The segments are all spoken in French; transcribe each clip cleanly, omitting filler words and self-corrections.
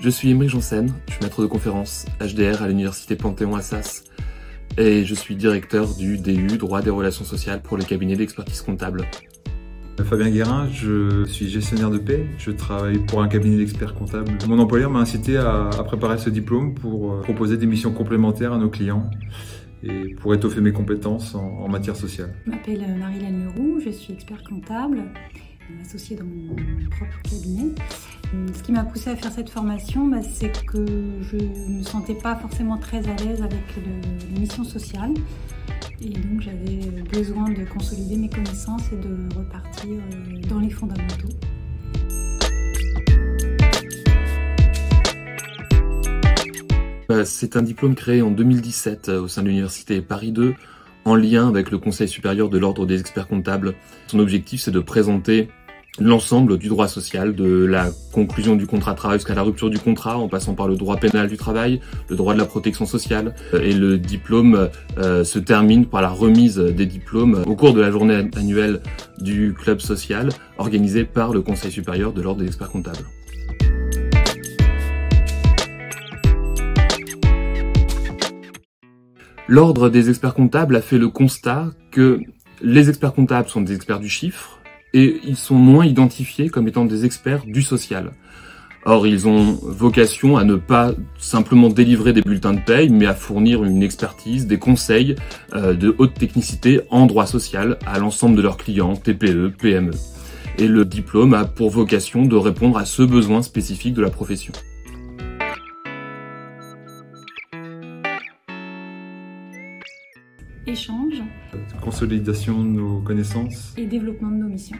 Je suis Émeric Janssen, je suis maître de conférence HDR à l'université Panthéon-Assas et je suis directeur du DU Droit des relations sociales pour le cabinet d'expertise comptable. Fabien Guérin, je suis gestionnaire de paie, je travaille pour un cabinet d'experts comptables. Mon employeur m'a incité à préparer ce diplôme pour proposer des missions complémentaires à nos clients et pour étoffer mes compétences en matière sociale. Je m'appelle Marie-Laine Leroux, je suis expert comptable, associée dans mon propre cabinet. Ce qui m'a poussée à faire cette formation, c'est que je ne me sentais pas forcément très à l'aise avec les missions sociales. Et donc j'avais besoin de consolider mes connaissances et de repartir dans les fondamentaux. C'est un diplôme créé en 2017 au sein de l'université Paris 2 en lien avec le Conseil supérieur de l'ordre des experts comptables. Son objectif, c'est de présenter l'ensemble du droit social, de la conclusion du contrat de travail jusqu'à la rupture du contrat, en passant par le droit pénal du travail, le droit de la protection sociale. Et le diplôme se termine par la remise des diplômes au cours de la journée annuelle du club social, organisée par le Conseil supérieur de l'ordre des experts comptables. L'ordre des experts comptables a fait le constat que les experts comptables sont des experts du chiffre, et ils sont moins identifiés comme étant des experts du social. Or, ils ont vocation à ne pas simplement délivrer des bulletins de paye, mais à fournir une expertise, des conseils de haute technicité en droit social à l'ensemble de leurs clients, TPE, PME. Et le diplôme a pour vocation de répondre à ce besoin spécifique de la profession. Échange, consolidation de nos connaissances et développement de nos missions.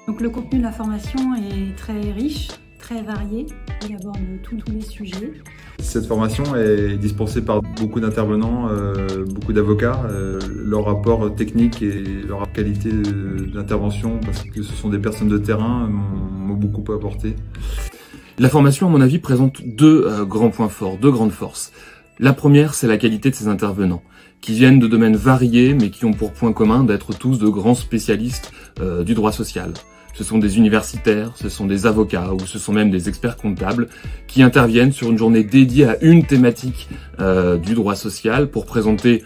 Donc le contenu de la formation est très riche, très varié, il aborde tous les sujets. Cette formation est dispensée par beaucoup d'intervenants, beaucoup d'avocats. Leur rapport technique et leur qualité d'intervention, parce que ce sont des personnes de terrain, m'ont beaucoup apporté. La formation, à mon avis, présente deux grands points forts, deux grandes forces. La première, c'est la qualité de ses intervenants, qui viennent de domaines variés, mais qui ont pour point commun d'être tous de grands spécialistes du droit social. Ce sont des universitaires, ce sont des avocats, ou ce sont même des experts comptables, qui interviennent sur une journée dédiée à une thématique du droit social pour présenter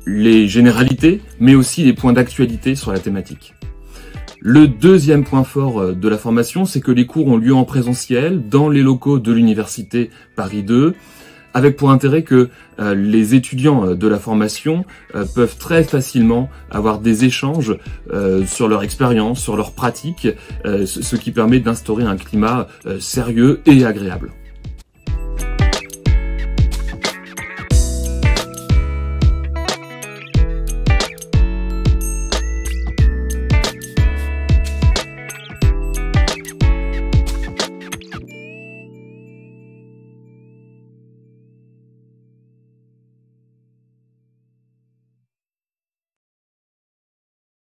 les généralités, mais aussi les points d'actualité sur la thématique. Le deuxième point fort de la formation, c'est que les cours ont lieu en présentiel dans les locaux de l'université Paris 2, avec pour intérêt que les étudiants de la formation peuvent très facilement avoir des échanges sur leur expérience, sur leurs pratiques, ce qui permet d'instaurer un climat sérieux et agréable.